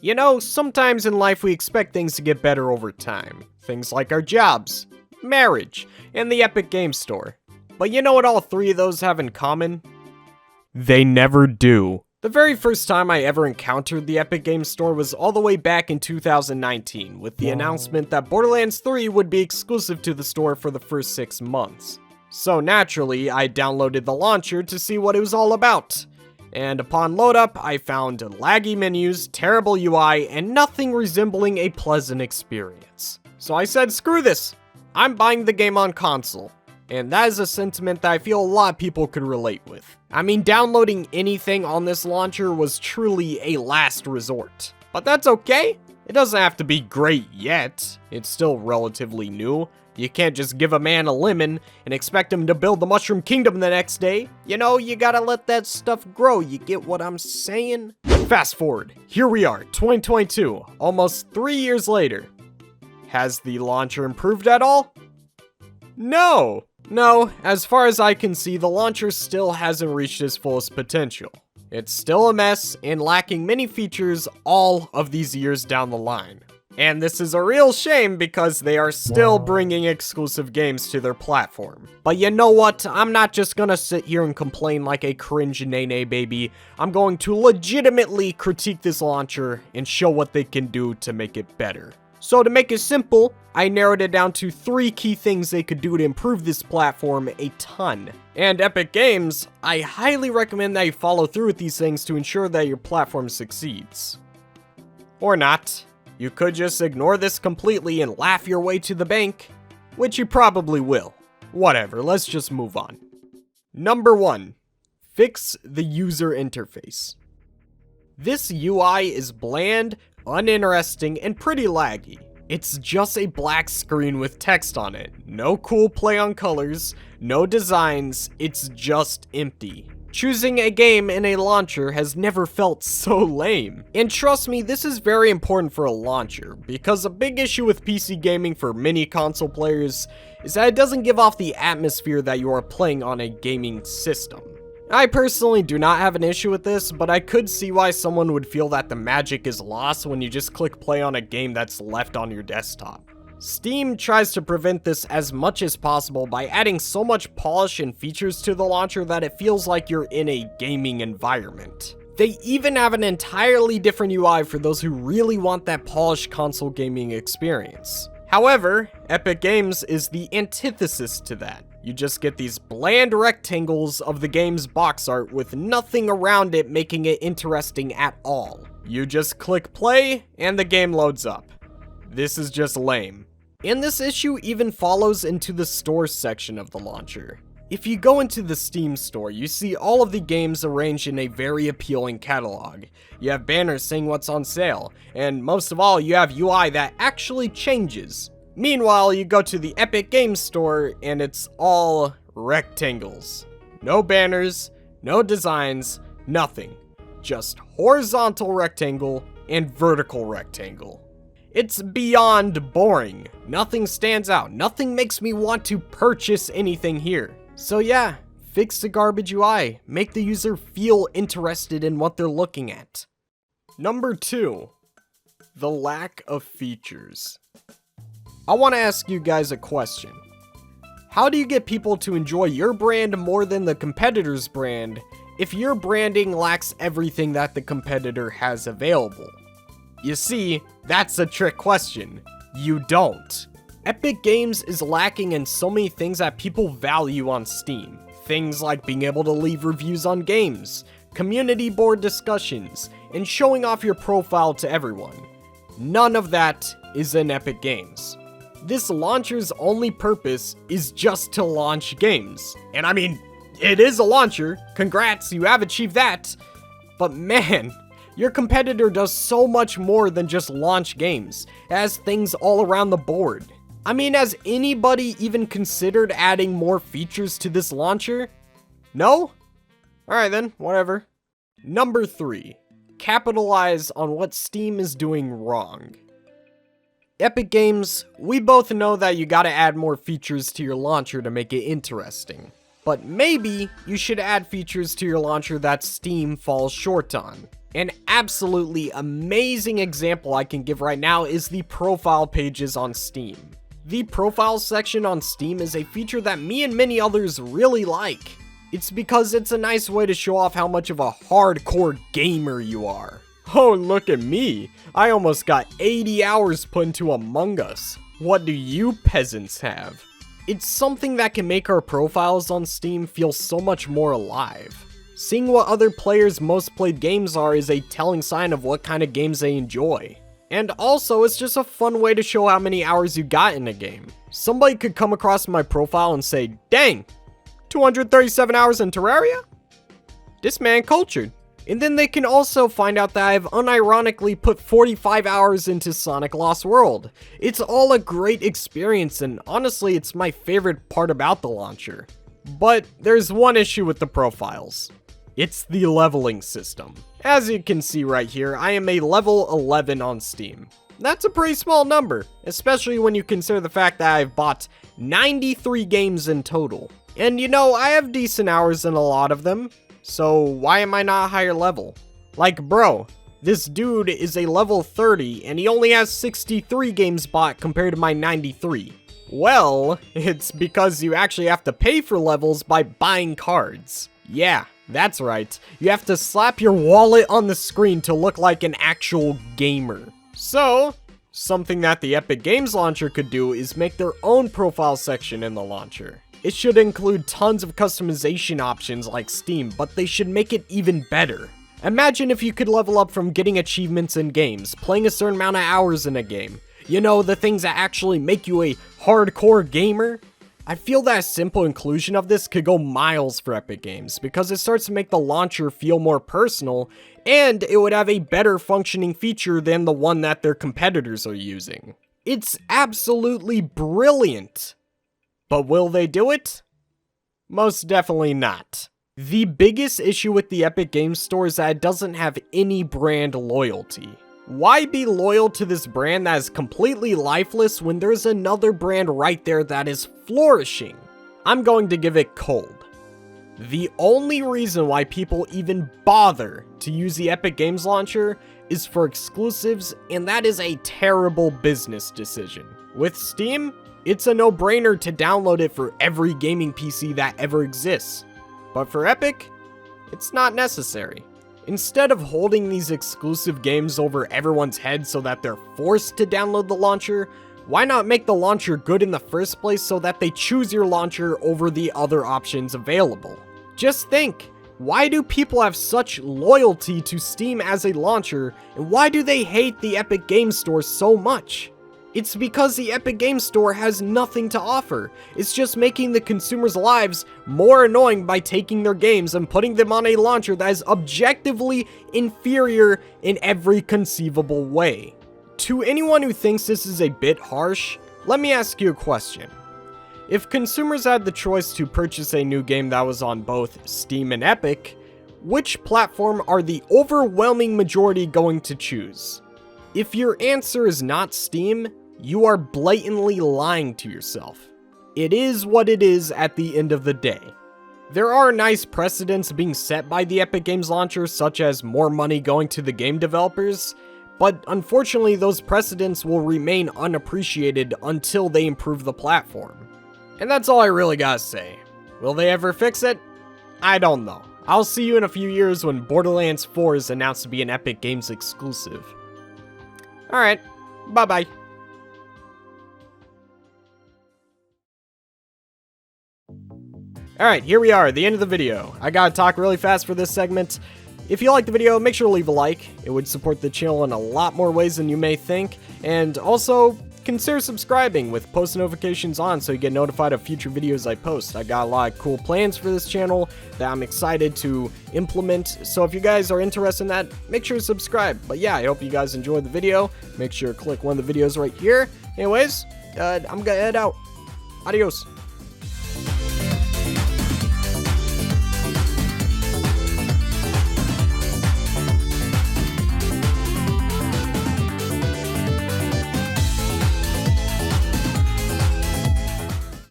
You know, sometimes in life we expect things to get better over time. Things like our jobs, marriage, and the Epic Games Store. But you know what all three of those have in common? They never do. The very first time I ever encountered the Epic Games Store was all the way back in 2019, with the announcement that Borderlands 3 would be exclusive to the store for the first 6 months. So naturally, I downloaded the launcher to see what it was all about. And upon load up, I found laggy menus, terrible UI, and nothing resembling a pleasant experience. So I said, screw this, I'm buying the game on console. And that is a sentiment that I feel a lot of people could relate with. I mean, downloading anything on this launcher was truly a last resort. But that's okay, it doesn't have to be great yet, it's still relatively new. You can't just give a man a lemon and expect him to build the Mushroom Kingdom the next day. You know, you gotta let that stuff grow, you get what I'm saying? Fast forward, here we are, 2022, almost 3 years later. Has the launcher improved at all? No, as far as I can see, the launcher still hasn't reached its fullest potential. It's still a mess and lacking many features all of these years down the line. And this is a real shame because they are still bringing exclusive games to their platform. But you know what? I'm not just gonna sit here and complain like a cringe nay baby. I'm going to legitimately critique this launcher and show what they can do to make it better. So to make it simple, I narrowed it down to 3 key things they could do to improve this platform a ton. And Epic Games, I highly recommend that you follow through with these things to ensure that your platform succeeds. Or not. You could just ignore this completely and laugh your way to the bank, which you probably will. Whatever, let's just move on. Number 1. Fix the user interface. This UI is bland, uninteresting, and pretty laggy. It's just a black screen with text on it. No cool play on colors, no designs, it's just empty. Choosing a game in a launcher has never felt so lame. And trust me, this is very important for a launcher, because a big issue with PC gaming for many console players is that it doesn't give off the atmosphere that you are playing on a gaming system. I personally do not have an issue with this, but I could see why someone would feel that the magic is lost when you just click play on a game that's left on your desktop. Steam tries to prevent this as much as possible by adding so much polish and features to the launcher that it feels like you're in a gaming environment. They even have an entirely different UI for those who really want that polished console gaming experience. However, Epic Games is the antithesis to that. You just get these bland rectangles of the game's box art with nothing around it making it interesting at all. You just click play and the game loads up. This is just lame. And this issue even follows into the store section of the launcher. If you go into the Steam store, you see all of the games arranged in a very appealing catalog. You have banners saying what's on sale, and most of all, you have UI that actually changes. Meanwhile, you go to the Epic Games Store and it's all rectangles. No banners, no designs, nothing. Just horizontal rectangle and vertical rectangle. It's beyond boring. Nothing stands out. Nothing makes me want to purchase anything here. So yeah, fix the garbage UI. Make the user feel interested in what they're looking at. Number 2. The lack of features. I want to ask you guys a question. How do you get people to enjoy your brand more than the competitor's brand if your branding lacks everything that the competitor has available? You see, that's a trick question. You don't. Epic Games is lacking in so many things that people value on Steam. Things like being able to leave reviews on games, community board discussions, and showing off your profile to everyone. None of that is in Epic Games. This launcher's only purpose is just to launch games. And I mean, it is a launcher. Congrats, you have achieved that. But man, your competitor does so much more than just launch games. It has things all around the board. I mean, has anybody even considered adding more features to this launcher? No? Alright then, whatever. Number 3. Capitalize on what Steam is doing wrong. Epic Games, we both know that you gotta add more features to your launcher to make it interesting. But maybe you should add features to your launcher that Steam falls short on. An absolutely amazing example I can give right now is the profile pages on Steam. The profile section on Steam is a feature that me and many others really like. It's because it's a nice way to show off how much of a hardcore gamer you are. Oh, look at me. I almost got 80 hours put into Among Us. What do you peasants have? It's something that can make our profiles on Steam feel so much more alive. Seeing what other players' most played games are is a telling sign of what kind of games they enjoy. And also, it's just a fun way to show how many hours you got in a game. Somebody could come across my profile and say, dang, 237 hours in Terraria? This man cultured. And then they can also find out that I've unironically put 45 hours into Sonic Lost World. It's all a great experience, and honestly, it's my favorite part about the launcher. But there's one issue with the profiles. It's the leveling system. As you can see right here, I am a level 11 on Steam. That's a pretty small number, especially when you consider the fact that I've bought 93 games in total. And you know, I have decent hours in a lot of them, so why am I not a higher level? Like, bro, this dude is a level 30 and he only has 63 games bought compared to my 93. Well, it's because you actually have to pay for levels by buying cards. Yeah, that's right. You have to slap your wallet on the screen to look like an actual gamer. So, something that the Epic Games Launcher could do is make their own profile section in the launcher. It should include tons of customization options like Steam, but they should make it even better. Imagine if you could level up from getting achievements in games, playing a certain amount of hours in a game. You know, the things that actually make you a hardcore gamer. I feel that a simple inclusion of this could go miles for Epic Games, because it starts to make the launcher feel more personal, and it would have a better functioning feature than the one that their competitors are using. It's absolutely brilliant. But will they do it? Most definitely not. The biggest issue with the Epic Games Store is that it doesn't have any brand loyalty. Why be loyal to this brand that is completely lifeless when there's another brand right there that is flourishing? I'm going to give it cold. The only reason why people even bother to use the Epic Games Launcher is for exclusives, and that is a terrible business decision. With Steam, it's a no-brainer to download it for every gaming PC that ever exists. But for Epic, it's not necessary. Instead of holding these exclusive games over everyone's head so that they're forced to download the launcher, why not make the launcher good in the first place so that they choose your launcher over the other options available? Just think, why do people have such loyalty to Steam as a launcher, and why do they hate the Epic Games Store so much? It's because the Epic Games Store has nothing to offer. It's just making the consumers' lives more annoying by taking their games and putting them on a launcher that is objectively inferior in every conceivable way. To anyone who thinks this is a bit harsh, let me ask you a question. If consumers had the choice to purchase a new game that was on both Steam and Epic, which platform are the overwhelming majority going to choose? If your answer is not Steam, you are blatantly lying to yourself. It is what it is at the end of the day. There are nice precedents being set by the Epic Games Launcher, such as more money going to the game developers, but unfortunately those precedents will remain unappreciated until they improve the platform. And that's all I really gotta say. Will they ever fix it? I don't know. I'll see you in a few years when Borderlands 4 is announced to be an Epic Games exclusive. Alright, bye-bye. Alright, here we are, the end of the video. I gotta talk really fast for this segment. If you liked the video, make sure to leave a like. It would support the channel in a lot more ways than you may think. And also, consider subscribing with post notifications on so you get notified of future videos I post. I got a lot of cool plans for this channel that I'm excited to implement. So if you guys are interested in that, make sure to subscribe. But yeah, I hope you guys enjoyed the video. Make sure to click one of the videos right here. Anyways, I'm gonna head out. Adios.